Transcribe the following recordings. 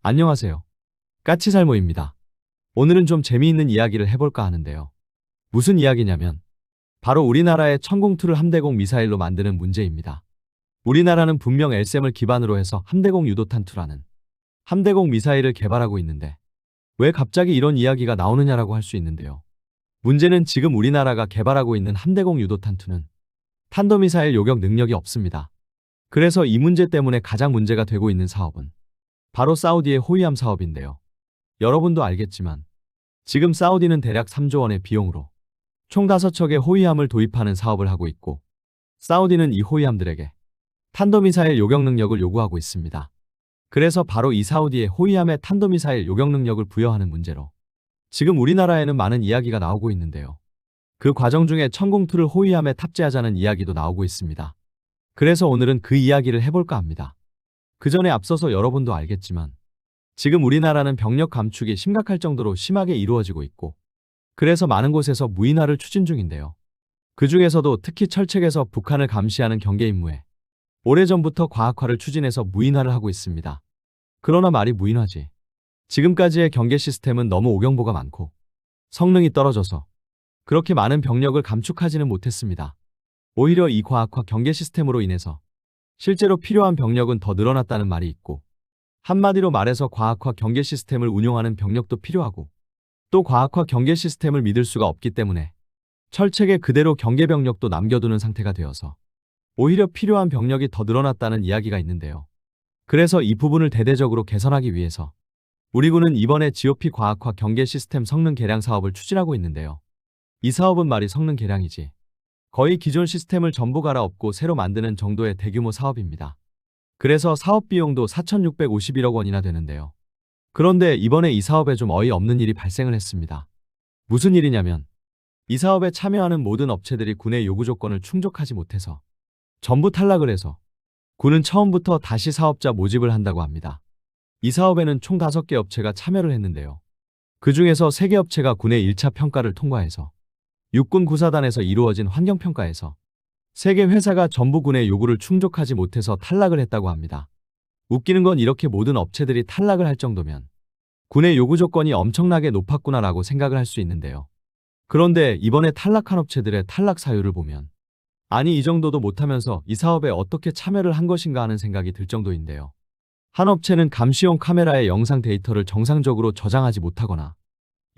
안녕하세요. 까치살모입니다. 오늘은 좀 재미있는 이야기를 해볼까 하는데요. 무슨 이야기냐면 바로 우리나라의 천공투를 함대공 미사일로 만드는 문제입니다. 우리나라는 분명 LSAM을 기반으로 해서 함대공 유도탄2라는 함대공 미사일을 개발하고 있는데 왜 갑자기 이런 이야기가 나오느냐라고 할 수 있는데요. 문제는 지금 우리나라가 개발하고 있는 함대공 유도탄2는 탄도미사일 요격 능력이 없습니다. 그래서 이 문제 때문에 가장 문제가 되고 있는 사업은 바로 사우디의 호위함 사업인데요. 여러분도 알겠지만 지금 사우디는 대략 3조 원의 비용으로 총 5척의 호위함을 도입하는 사업을 하고 있고 사우디는 이 호위함들에게 탄도미사일 요격 능력을 요구하고 있습니다. 그래서 바로 이 사우디의 호위함에 탄도미사일 요격 능력을 부여하는 문제로 지금 우리나라에는 많은 이야기가 나오고 있는데요. 그 과정 중에 천공투를 호위함에 탑재하자는 이야기도 나오고 있습니다. 그래서 오늘은 그 이야기를 해볼까 합니다. 그 전에 앞서서 여러분도 알겠지만 지금 우리나라는 병력 감축이 심각할 정도로 심하게 이루어지고 있고 그래서 많은 곳에서 무인화를 추진 중인데요. 그 중에서도 특히 철책에서 북한을 감시하는 경계 임무에 오래전부터 과학화를 추진해서 무인화를 하고 있습니다. 그러나 말이 무인화지. 지금까지의 경계 시스템은 너무 오경보가 많고 성능이 떨어져서 그렇게 많은 병력을 감축하지는 못했습니다. 오히려 이 과학화 경계 시스템으로 인해서 실제로 필요한 병력은 더 늘어났다는 말이 있고 한마디로 말해서 과학화 경계 시스템을 운용하는 병력도 필요하고 또 과학화 경계 시스템을 믿을 수가 없기 때문에 철책에 그대로 경계 병력도 남겨두는 상태가 되어서 오히려 필요한 병력이 더 늘어났다는 이야기가 있는데요. 그래서 이 부분을 대대적으로 개선하기 위해서 우리 군은 이번에 GOP 과학화 경계 시스템 성능 개량 사업을 추진하고 있는데요. 이 사업은 말이 성능 개량이지 거의 기존 시스템을 전부 갈아엎고 새로 만드는 정도의 대규모 사업입니다. 그래서 사업 비용도 4,651억 원이나 되는데요. 그런데 이번에 이 사업에 좀 어이없는 일이 발생을 했습니다. 무슨 일이냐면 이 사업에 참여하는 모든 업체들이 군의 요구 조건을 충족하지 못해서 전부 탈락을 해서 군은 처음부터 다시 사업자 모집을 한다고 합니다. 이 사업에는 총 5개 업체가 참여를 했는데요. 그 중에서 3개 업체가 군의 1차 평가를 통과해서 육군 구사단에서 이루어진 환경평가에서 3개 회사가 전부 군의 요구를 충족하지 못해서 탈락을 했다고 합니다. 웃기는 건 이렇게 모든 업체들이 탈락을 할 정도면 군의 요구 조건이 엄청나게 높았구나라고 생각을 할 수 있는데요. 그런데 이번에 탈락한 업체들의 탈락 사유를 보면 아니 이 정도도 못하면서 이 사업에 어떻게 참여를 한 것인가 하는 생각이 들 정도인데요. 한 업체는 감시용 카메라의 영상 데이터를 정상적으로 저장하지 못하거나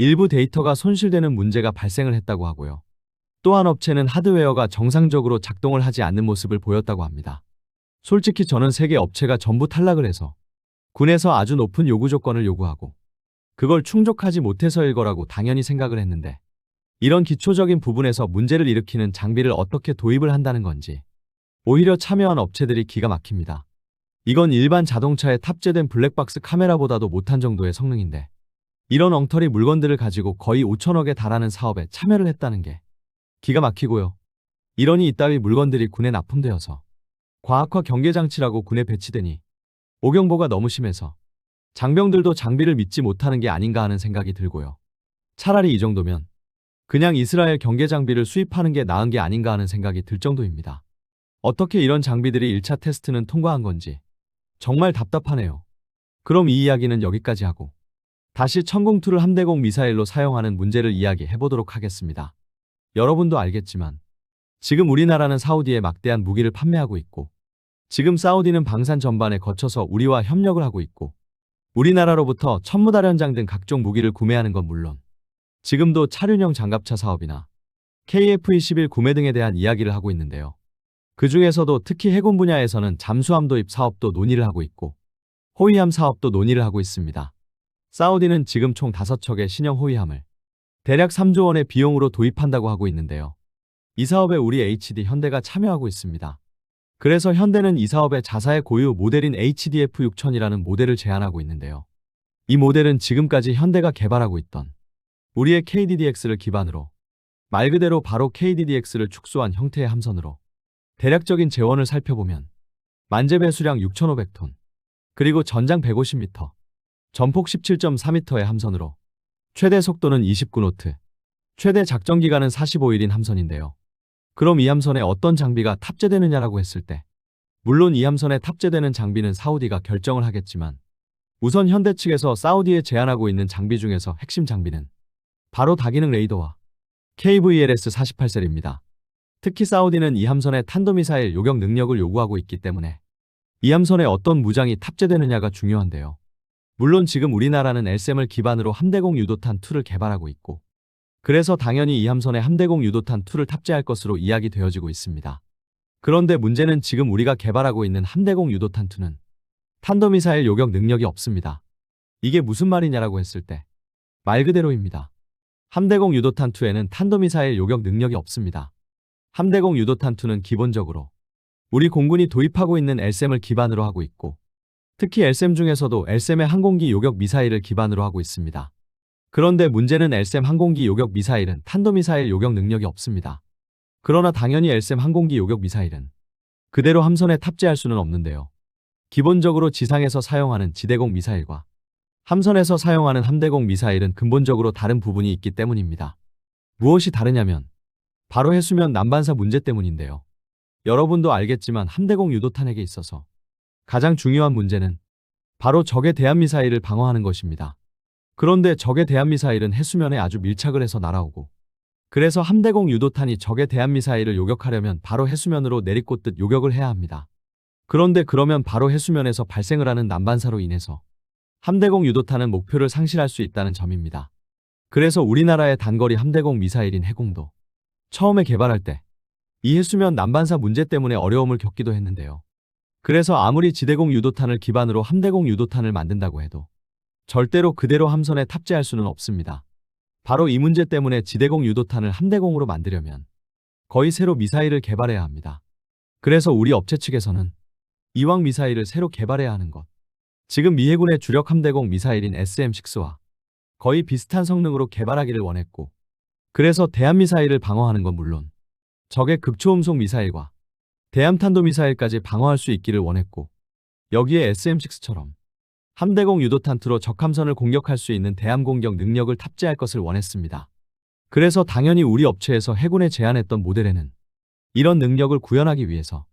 일부 데이터가 손실되는 문제가 발생을 했다고 하고요. 또 한 업체는 하드웨어가 정상적으로 작동을 하지 않는 모습을 보였다고 합니다. 솔직히 저는 3개 업체가 전부 탈락을 해서 군에서 아주 높은 요구 조건을 요구하고 그걸 충족하지 못해서일 거라고 당연히 생각을 했는데 이런 기초적인 부분에서 문제를 일으키는 장비를 어떻게 도입을 한다는 건지 오히려 참여한 업체들이 기가 막힙니다. 이건 일반 자동차에 탑재된 블랙박스 카메라보다도 못한 정도의 성능인데 이런 엉터리 물건들을 가지고 거의 5천억에 달하는 사업에 참여를 했다는 게 기가 막히고요. 이러니 이따위 물건들이 군에 납품되어서 과학화 경계장치라고 군에 배치되니 오경보가 너무 심해서 장병들도 장비를 믿지 못하는 게 아닌가 하는 생각이 들고요. 차라리 이 정도면 그냥 이스라엘 경계장비를 수입하는 게 나은 게 아닌가 하는 생각이 들 정도입니다. 어떻게 이런 장비들이 1차 테스트는 통과한 건지 정말 답답하네요. 그럼 이 이야기는 여기까지 하고 다시 천공투를 함대공 미사일로 사용하는 문제를 이야기해 보도록 하겠습니다. 여러분도 알겠지만 지금 우리나라는 사우디에 막대한 무기를 판매하고 있고 지금 사우디는 방산 전반에 거쳐서 우리와 협력을 하고 있고 우리나라로부터 천무다련장 등 각종 무기를 구매하는 건 물론 지금도 차륜형 장갑차 사업이나 KF-21 구매 등에 대한 이야기를 하고 있는데요. 그 중에서도 특히 해군 분야에서는 잠수함 도입 사업도 논의를 하고 있고 호위함 사업도 논의를 하고 있습니다. 사우디는 지금 총 5척의 신형 호위함을 대략 3조 원의 비용으로 도입한다고 하고 있는데요. 이 사업에 우리 HD 현대가 참여하고 있습니다. 그래서 현대는 이 사업에 자사의 고유 모델인 HDF-6000이라는 모델을 제안하고 있는데요. 이 모델은 지금까지 현대가 개발하고 있던 우리의 KDDX를 기반으로 말 그대로 바로 KDDX를 축소한 형태의 함선으로 대략적인 재원을 살펴보면 만재 배수량 6,500톤 그리고 전장 150m 전폭 17.4m의 함선으로 최대 속도는 29노트, 최대 작전기간은 45일인 함선인데요. 그럼 이 함선에 어떤 장비가 탑재되느냐라고 했을 때 물론 이 함선에 탑재되는 장비는 사우디가 결정을 하겠지만 우선 현대 측에서 사우디에 제안하고 있는 장비 중에서 핵심 장비는 바로 다기능 레이더와 KVLS-48셀입니다. 특히 사우디는 이 함선의 탄도미사일 요격 능력을 요구하고 있기 때문에 이 함선에 어떤 무장이 탑재되느냐가 중요한데요. 물론 지금 우리나라는 LSAM을 기반으로 함대공 유도탄 2를 개발하고 있고, 그래서 당연히 이 함선에 함대공 유도탄 2를 탑재할 것으로 이야기되어지고 있습니다. 그런데 문제는 지금 우리가 개발하고 있는 함대공 유도탄 2는 탄도미사일 요격 능력이 없습니다. 이게 무슨 말이냐라고 했을 때 말 그대로입니다. 함대공 유도탄 2에는 탄도미사일 요격 능력이 없습니다. 함대공 유도탄 2는 기본적으로 우리 공군이 도입하고 있는 LSAM을 기반으로 하고 있고, 특히 LSAM 중에서도 LSAM의 항공기 요격 미사일을 기반으로 하고 있습니다. 그런데 문제는 LSAM 항공기 요격 미사일은 탄도미사일 요격 능력이 없습니다. 그러나 당연히 LSAM 항공기 요격 미사일은 그대로 함선에 탑재할 수는 없는데요. 기본적으로 지상에서 사용하는 지대공 미사일과 함선에서 사용하는 함대공 미사일은 근본적으로 다른 부분이 있기 때문입니다. 무엇이 다르냐면 바로 해수면 난반사 문제 때문인데요. 여러분도 알겠지만 함대공 유도탄에게 있어서 가장 중요한 문제는 바로 적의 대함미사일을 방어하는 것입니다. 그런데 적의 대함미사일은 해수면에 아주 밀착을 해서 날아오고, 그래서 함대공 유도탄이 적의 대함미사일을 요격하려면 바로 해수면으로 내리꽂듯 요격을 해야 합니다. 그런데 그러면 바로 해수면에서 발생을 하는 난반사로 인해서 함대공 유도탄은 목표를 상실할 수 있다는 점입니다. 그래서 우리나라의 단거리 함대공 미사일인 해공도 처음에 개발할 때 이 해수면 난반사 문제 때문에 어려움을 겪기도 했는데요. 그래서 아무리 지대공 유도탄을 기반으로 함대공 유도탄을 만든다고 해도 절대로 그대로 함선에 탑재할 수는 없습니다. 바로 이 문제 때문에 지대공 유도탄을 함대공으로 만들려면 거의 새로 미사일을 개발해야 합니다. 그래서 우리 업체 측에서는 이왕 미사일을 새로 개발해야 하는 것, 지금 미 해군의 주력 함대공 미사일인 SM-6와 거의 비슷한 성능으로 개발하기를 원했고, 그래서 대함미사일을 방어하는 건 물론 적의 극초음속 미사일과 대함탄도미사일까지 방어할 수 있기를 원했고, 여기에 SM-6처럼 함대공 유도탄 2로 적 함선을 공격할 수 있는 대함 공격 능력을 탑재할 것을 원했습니다. 그래서 당연히 우리 업체에서 해군에 제안했던 모델에는 이런 능력을 구현하기 위해서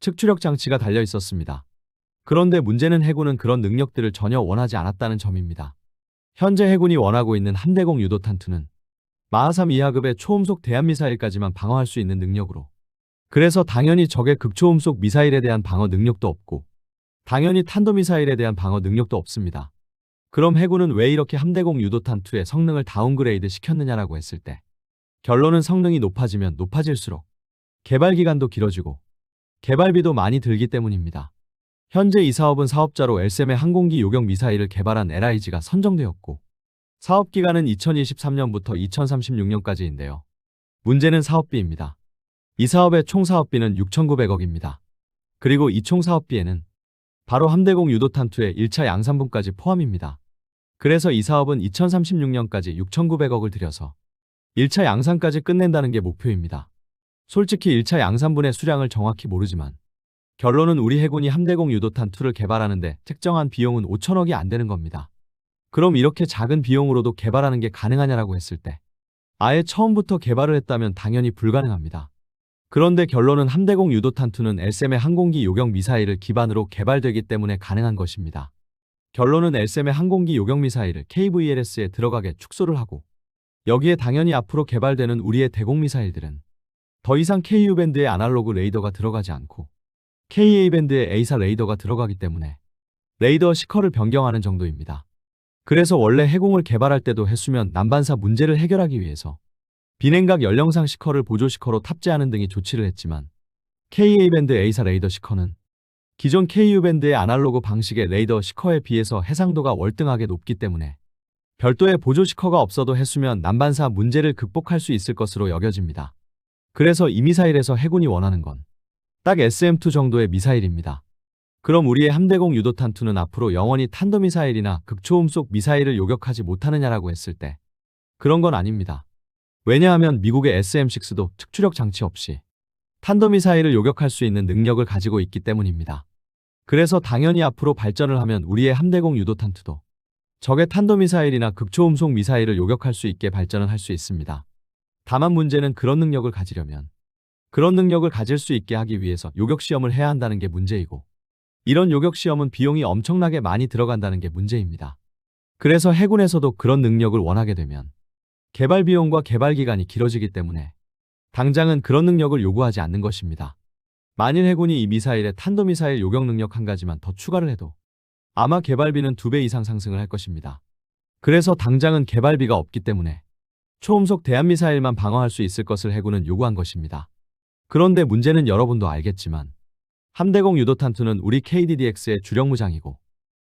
측추력 장치가 달려 있었습니다. 그런데 문제는 해군은 그런 능력들을 전혀 원하지 않았다는 점입니다. 현재 해군이 원하고 있는 함대공 유도탄 2는 마하3 이하급의 초음속 대함미사일까지만 방어할 수 있는 능력으로, 그래서 당연히 적의 극초음속 미사일에 대한 방어 능력도 없고 당연히 탄도미사일에 대한 방어 능력도 없습니다. 그럼 해군은 왜 이렇게 함대공 유도탄 2의 성능을 다운그레이드 시켰느냐라고 했을 때 결론은 성능이 높아지면 높아질수록 개발 기간도 길어지고 개발비도 많이 들기 때문입니다. 현재 이 사업은 사업자로 LSAM의 항공기 요격 미사일을 개발한 LIG가 선정되었고, 사업기간은 2023년부터 2036년까지인데요. 문제는 사업비입니다. 이 사업의 총 사업비는 6,900억입니다. 그리고 이 총 사업비에는 바로 함대공 유도탄 2의 1차 양산분까지 포함입니다. 그래서 이 사업은 2036년까지 6,900억을 들여서 1차 양산까지 끝낸다는 게 목표입니다. 솔직히 1차 양산분의 수량을 정확히 모르지만 결론은 우리 해군이 함대공 유도탄 2를 개발하는데 책정한 비용은 5천억이 안 되는 겁니다. 그럼 이렇게 작은 비용으로도 개발하는 게 가능하냐라고 했을 때 아예 처음부터 개발을 했다면 당연히 불가능합니다. 그런데 결론은 함대공 유도탄 2는 LSAM의 항공기 요격 미사일을 기반으로 개발되기 때문에 가능한 것입니다. 결론은 LSAM의 항공기 요격 미사일을 KVLS에 들어가게 축소를 하고, 여기에 당연히 앞으로 개발되는 우리의 대공 미사일들은 더 이상 KU-밴드의 아날로그 레이더가 들어가지 않고 KA-밴드의 A사 레이더가 들어가기 때문에 레이더 시커를 변경하는 정도입니다. 그래서 원래 해공을 개발할 때도 해수면 난반사 문제를 해결하기 위해서 비냉각 연령상 시커를 보조 시커로 탑재하는 등의 조치를 했지만, KA-밴드 A사 레이더 시커는 기존 KU-밴드의 아날로그 방식의 레이더 시커에 비해서 해상도가 월등하게 높기 때문에 별도의 보조 시커가 없어도 해수면 난반사 문제를 극복할 수 있을 것으로 여겨집니다. 그래서 이 미사일에서 해군이 원하는 건 딱 SM-2 정도의 미사일입니다. 그럼 우리의 함대공 유도탄 2는 앞으로 영원히 탄도미사일이나 극초음속 미사일을 요격하지 못하느냐라고 했을 때 그런 건 아닙니다. 왜냐하면 미국의 SM-6도 측추력 장치 없이 탄도미사일을 요격할 수 있는 능력을 가지고 있기 때문입니다. 그래서 당연히 앞으로 발전을 하면 우리의 함대공 유도탄 2도 적의 탄도미사일이나 극초음속 미사일을 요격할 수 있게 발전을 할 수 있습니다. 다만 문제는 그런 능력을 가지려면 그런 능력을 가질 수 있게 하기 위해서 요격 시험을 해야 한다는 게 문제이고, 이런 요격 시험은 비용이 엄청나게 많이 들어간다는 게 문제입니다. 그래서 해군에서도 그런 능력을 원하게 되면 개발 비용과 개발 기간이 길어지기 때문에 당장은 그런 능력을 요구하지 않는 것입니다. 만일 해군이 이 미사일에 탄도미사일 요격 능력 한 가지만 더 추가를 해도 아마 개발비는 2배 이상 상승을 할 것입니다. 그래서 당장은 개발비가 없기 때문에 초음속 대한미사일만 방어할 수 있을 것을 해군은 요구한 것입니다. 그런데 문제는 여러분도 알겠지만 함대공 유도탄2는 우리 KDDX의 주력 무장이고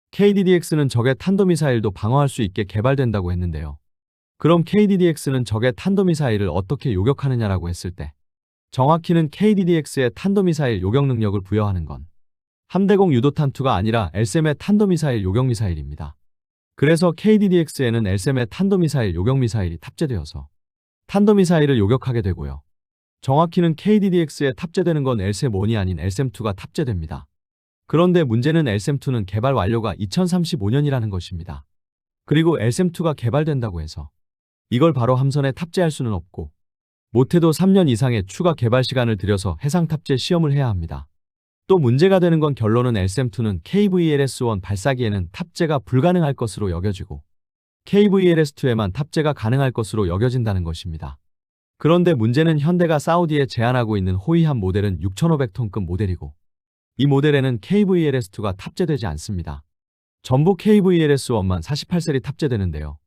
KDDX는 적의 탄도미사일도 방어할 수 있게 개발된다고 했는데요. 그럼 KDDX는 적의 탄도미사일을 어떻게 요격하느냐라고 했을 때 정확히는 KDDX의 탄도미사일 요격 능력을 부여하는 건 함대공 유도탄2가 아니라 LSAM의 탄도미사일 요격미사일입니다. 그래서 KDDX에는 LSAM의 탄도미사일 요격미사일이 탑재되어서 탄도미사일을 요격하게 되고요. 정확히는 KDDX에 탑재되는 건 LSAM-1이 아닌 LSAM-2가 탑재됩니다. 그런데 문제는 LSAM-2는 개발 완료가 2035년이라는 것입니다. 그리고 LSAM-2가 개발된다고 해서 이걸 바로 함선에 탑재할 수는 없고 못해도 3년 이상의 추가 개발 시간을 들여서 해상 탑재 시험을 해야 합니다. 또 문제가 되는 건 결론은 LSAM-2는 KVLS-1 발사기에는 탑재가 불가능할 것으로 여겨지고 KVLS-2에만 탑재가 가능할 것으로 여겨진다는 것입니다. 그런데 문제는 현대가 사우디에 제안하고 있는 호위함 모델은 6,500톤급 모델이고 이 모델에는 KVLS-2가 탑재되지 않습니다. 전부 KVLS-1만 48셀이 탑재되는데요.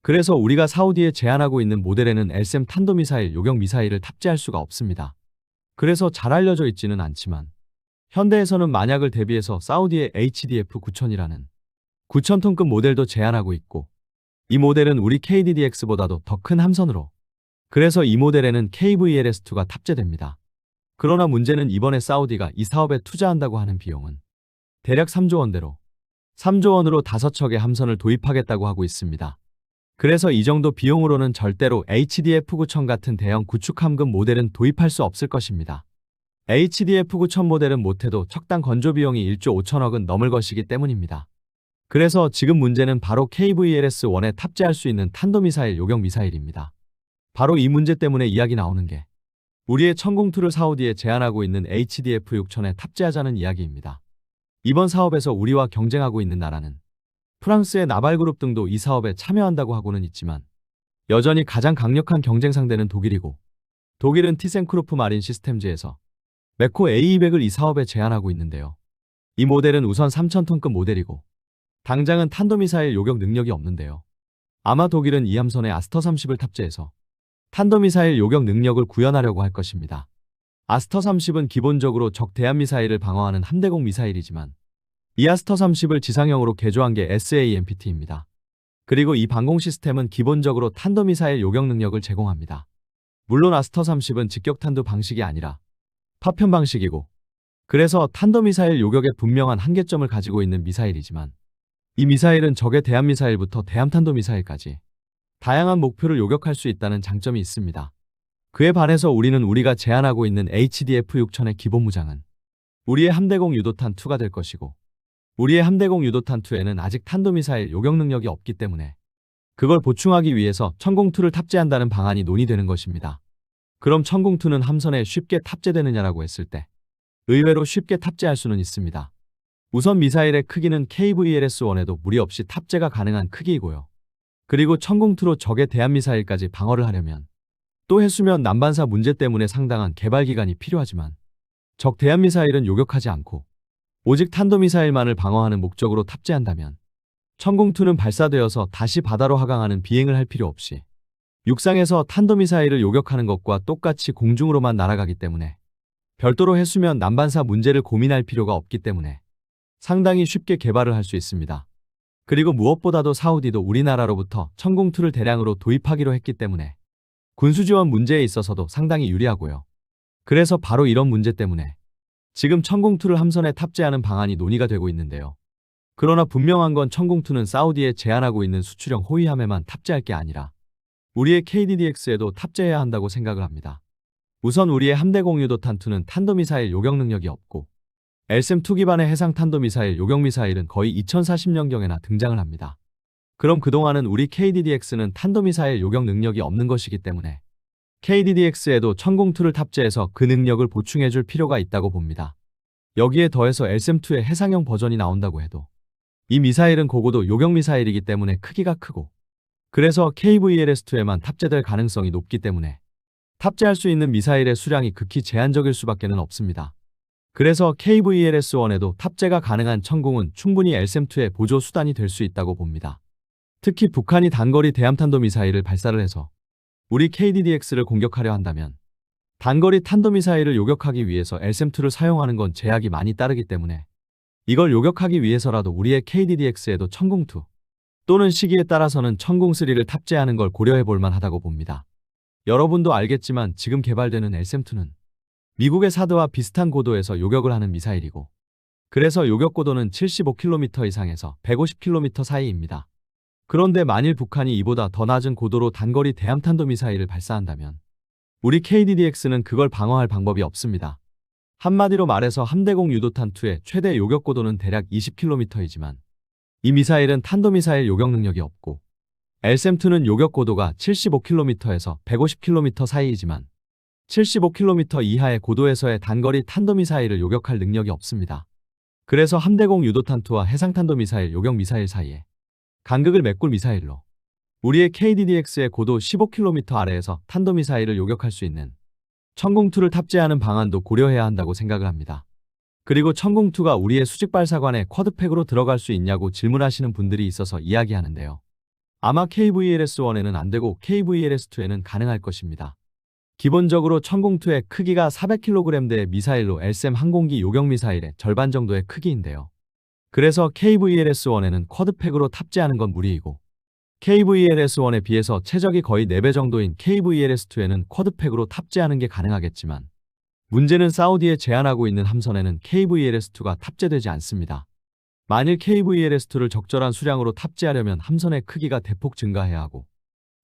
그래서 우리가 사우디에 제안하고 있는 모델에는 LSAM 탄도미사일 요격 미사일을 탑재할 수가 없습니다. 그래서 잘 알려져 있지는 않지만 현대에서는 만약을 대비해서 사우디의 HDF-9000이라는 9,000톤급 모델도 제안하고 있고 이 모델은 우리 KDDX보다도 더 큰 함선으로 그래서 이 모델에는 KVLS-2가 탑재됩니다. 그러나 문제는 이번에 사우디가 이 사업에 투자한다고 하는 비용은 대략 3조 원대로 3조 원으로 5척의 함선을 도입하겠다고 하고 있습니다. 그래서 이 정도 비용으로는 절대로 HDF-9000 같은 대형 구축함급 모델은 도입할 수 없을 것입니다. HDF-9000 모델은 못해도 척당 건조 비용이 1조 5천억은 넘을 것이기 때문입니다. 그래서 지금 문제는 바로 KVLS-1에 탑재할 수 있는 탄도미사일 요격 미사일입니다. 바로 이 문제 때문에 이야기 나오는 게 우리의 천공투를 사우디에 제안하고 있는 HDF-6000에 탑재하자는 이야기입니다. 이번 사업에서 우리와 경쟁하고 있는 나라는 프랑스의 나발그룹 등도 이 사업에 참여한다고 하고는 있지만 여전히 가장 강력한 경쟁 상대는 독일이고 독일은 티센크루프 마린 시스템즈에서 메코 A200을 이 사업에 제안하고 있는데요. 이 모델은 우선 3,000톤급 모델이고 당장은 탄도미사일 요격 능력이 없는데요. 아마 독일은 이 함선에 아스터-30을 탑재해서 탄도미사일 요격 능력을 구현하려고 할 것입니다. 아스터-30은 기본적으로 적 대한미사일을 방어하는 함대공 미사일이지만 이 아스터-30을 지상형으로 개조한 게 SAMPT입니다. 그리고 이 방공 시스템은 기본적으로 탄도미사일 요격 능력을 제공합니다. 물론 아스터-30은 직격탄도 방식이 아니라 파편 방식이고 그래서 탄도미사일 요격에 분명한 한계점을 가지고 있는 미사일이지만 이 미사일은 적의 대한미사일부터 대함탄도미사일까지 다양한 목표를 요격할 수 있다는 장점이 있습니다. 그에 반해서 우리는 우리가 제안하고 있는 HDF-6000의 기본 무장은 우리의 함대공 유도탄2가 될 것이고 우리의 함대공 유도탄2에는 아직 탄도미사일 요격 능력이 없기 때문에 그걸 보충하기 위해서 천공투를 탑재한다는 방안이 논의되는 것입니다. 그럼 천공투는 함선에 쉽게 탑재되느냐라고 했을 때 의외로 쉽게 탑재할 수는 있습니다. 우선 미사일의 크기는 KVLS-1에도 무리 없이 탑재가 가능한 크기이고요. 그리고 천공투로 적의 대한미사일까지 방어를 하려면 또 해수면 난반사 문제 때문에 상당한 개발 기간이 필요하지만 적 대한미사일은 요격하지 않고 오직 탄도미사일만을 방어하는 목적으로 탑재한다면 천공투는 발사되어서 다시 바다로 하강하는 비행을 할 필요 없이 육상에서 탄도미사일을 요격하는 것과 똑같이 공중으로만 날아가기 때문에 별도로 해수면 난반사 문제를 고민할 필요가 없기 때문에 상당히 쉽게 개발을 할 수 있습니다. 그리고 무엇보다도 사우디도 우리나라로부터 천공투를 대량으로 도입하기로 했기 때문에 군수지원 문제에 있어서도 상당히 유리하고요. 그래서 바로 이런 문제 때문에 지금 천공투를 함선에 탑재하는 방안이 논의가 되고 있는데요. 그러나 분명한 건 천공투는 사우디에 제안하고 있는 수출형 호위함에만 탑재할 게 아니라 우리의 KDDX에도 탑재해야 한다고 생각을 합니다. 우선 우리의 함대공 유도탄2는 탄도미사일 요격 능력이 없고 LSAM-2 기반의 해상 탄도미사일 요격미사일은 거의 2040년경에나 등장을 합니다. 그럼 그동안은 우리 KDDX는 탄도미사일 요격 능력이 없는 것이기 때문에 KDDX에도 천공투를 탑재해서 그 능력을 보충해줄 필요가 있다고 봅니다. 여기에 더해서 LSM-2의 해상형 버전이 나온다고 해도 이 미사일은 고고도 요격 미사일이기 때문에 크기가 크고, 그래서 KVLS-2에만 탑재될 가능성이 높기 때문에 탑재할 수 있는 미사일의 수량이 극히 제한적일 수밖에는 없습니다. 그래서 KVLS-1에도 탑재가 가능한 천궁은 충분히 LSM-2의 보조 수단이 될 수 있다고 봅니다. 특히 북한이 단거리 대함탄도미사일을 발사를 해서 우리 KDDX를 공격하려 한다면 단거리 탄도미사일을 요격하기 위해서 LSM-2를 사용하는 건 제약이 많이 따르기 때문에 이걸 요격하기 위해서라도 우리의 KDDX에도 천궁2 또는 시기에 따라서는 천궁3를 탑재하는 걸 고려해 볼 만하다고 봅니다. 여러분도 알겠지만 지금 개발되는 LSM-2는 미국의 사드와 비슷한 고도에서 요격을 하는 미사일이고, 그래서 요격 고도는 75km 이상에서 150km 사이입니다. 그런데 만일 북한이 이보다 더 낮은 고도로 단거리 대함탄도미사일을 발사한다면 우리 KDDX는 그걸 방어할 방법이 없습니다. 한마디로 말해서 함대공 유도탄2의 최대 요격 고도는 대략 20km이지만 이 미사일은 탄도미사일 요격 능력이 없고, LSM-2는 요격 고도가 75km에서 150km 사이이지만 75km 이하의 고도에서의 단거리 탄도미사일을 요격할 능력이 없습니다. 그래서 함대공 유도탄2와 해상탄도미사일 요격 미사일 사이에 간극을 메꿀 미사일로 우리의 KDDX의 고도 15km 아래에서 탄도미사일을 요격할 수 있는 천궁2를 탑재하는 방안도 고려해야 한다고 생각을 합니다. 그리고 천궁2가 우리의 수직발사관에 쿼드팩으로 들어갈 수 있냐고 질문하시는 분들이 있어서 이야기하는데요. 아마 KVLS-1에는 안 되고 KVLS-2에는 가능할 것입니다. 기본적으로 천궁2의 크기가 400kg대의 미사일로 LSM 항공기 요격 미사일의 절반 정도의 크기인데요. 그래서 KVLS-1에는 쿼드팩으로 탑재하는 건 무리이고, KVLS-1에 비해서 최적이 거의 4배 정도인 KVLS-2에는 쿼드팩으로 탑재하는 게 가능하겠지만 문제는 사우디에 제한하고 있는 함선에는 KVLS-2가 탑재되지 않습니다. 만일 KVLS-2를 적절한 수량으로 탑재하려면 함선의 크기가 대폭 증가해야 하고,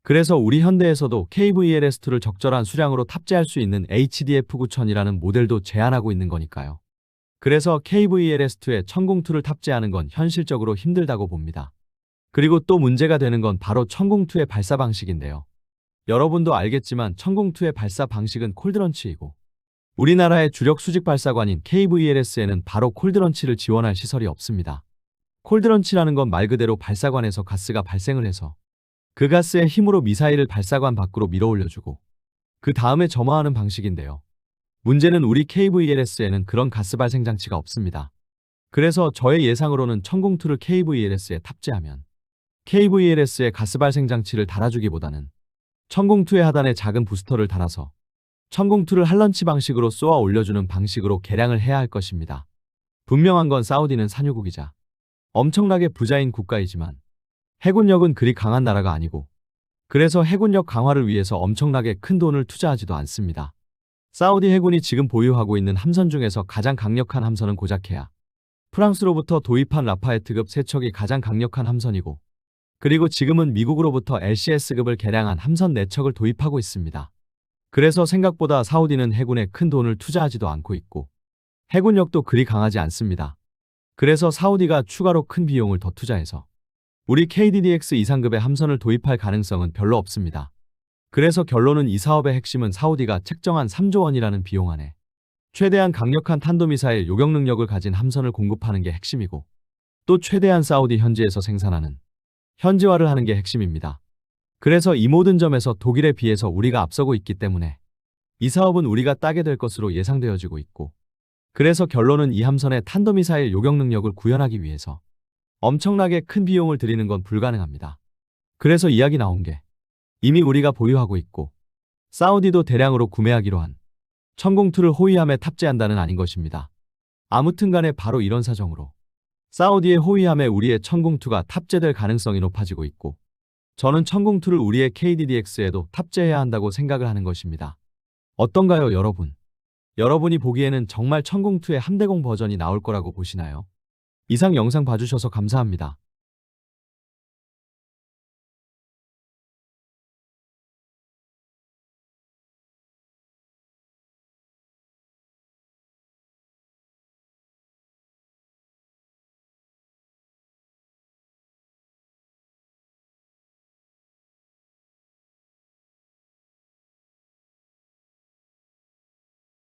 그래서 우리 현대에서도 KVLS-2를 적절한 수량으로 탑재할 수 있는 HDF-9000이라는 모델도 제한하고 있는 거니까요. 그래서 KVLS-2에 천궁2를 탑재하는 건 현실적으로 힘들다고 봅니다. 그리고 또 문제가 되는 건 바로 천궁2의 발사 방식인데요. 여러분도 알겠지만 천궁2의 발사 방식은 콜드런치이고, 우리나라의 주력 수직 발사관인 KVLS에는 바로 콜드런치를 지원할 시설이 없습니다. 콜드런치라는 건 말 그대로 발사관에서 가스가 발생을 해서 그 가스의 힘으로 미사일을 발사관 밖으로 밀어 올려주고 그 다음에 점화하는 방식인데요. 문제는 우리 KVLS에는 그런 가스 발생 장치가 없습니다. 그래서 저의 예상으로는 천궁2를 KVLS에 탑재하면 KVLS에 가스 발생 장치를 달아주기보다는 천궁2의 하단에 작은 부스터를 달아서 천궁2를 할런치 방식으로 쏘아 올려주는 방식으로 개량을 해야 할 것입니다. 분명한 건 사우디는 산유국이자 엄청나게 부자인 국가이지만 해군력은 그리 강한 나라가 아니고, 그래서 해군력 강화를 위해서 엄청나게 큰 돈을 투자하지도 않습니다. 사우디 해군이 지금 보유하고 있는 함선 중에서 가장 강력한 함선은 고작해야 프랑스로부터 도입한 라파에트급 세척이 가장 강력한 함선이고, 그리고 지금은 미국으로부터 LCS급을 개량한 함선 4척을 도입하고 있습니다. 그래서 생각보다 사우디는 해군에 큰 돈을 투자하지도 않고 있고 해군력도 그리 강하지 않습니다. 그래서 사우디가 추가로 큰 비용을 더 투자해서 우리 KDDX 이상급의 함선을 도입할 가능성은 별로 없습니다. 그래서 결론은 이 사업의 핵심은 사우디가 책정한 3조 원이라는 비용 안에 최대한 강력한 탄도미사일 요격 능력을 가진 함선을 공급하는 게 핵심이고, 또 최대한 사우디 현지에서 생산하는 현지화를 하는 게 핵심입니다. 그래서 이 모든 점에서 독일에 비해서 우리가 앞서고 있기 때문에 이 사업은 우리가 따게 될 것으로 예상되어지고 있고, 그래서 결론은 이 함선의 탄도미사일 요격 능력을 구현하기 위해서 엄청나게 큰 비용을 들이는 건 불가능합니다. 그래서 이야기 나온 게 이미 우리가 보유하고 있고 사우디도 대량으로 구매하기로 한 천궁2를 호위함에 탑재한다는 아닌 것입니다. 아무튼 간에 바로 이런 사정으로 사우디의 호위함에 우리의 천궁2가 탑재될 가능성이 높아지고 있고, 저는 천궁2를 우리의 KDDX에도 탑재해야 한다고 생각을 하는 것입니다. 어떤가요, 여러분? 여러분이 보기에는 정말 천궁2의 함대공 버전이 나올 거라고 보시나요? 이상 영상 봐주셔서 감사합니다.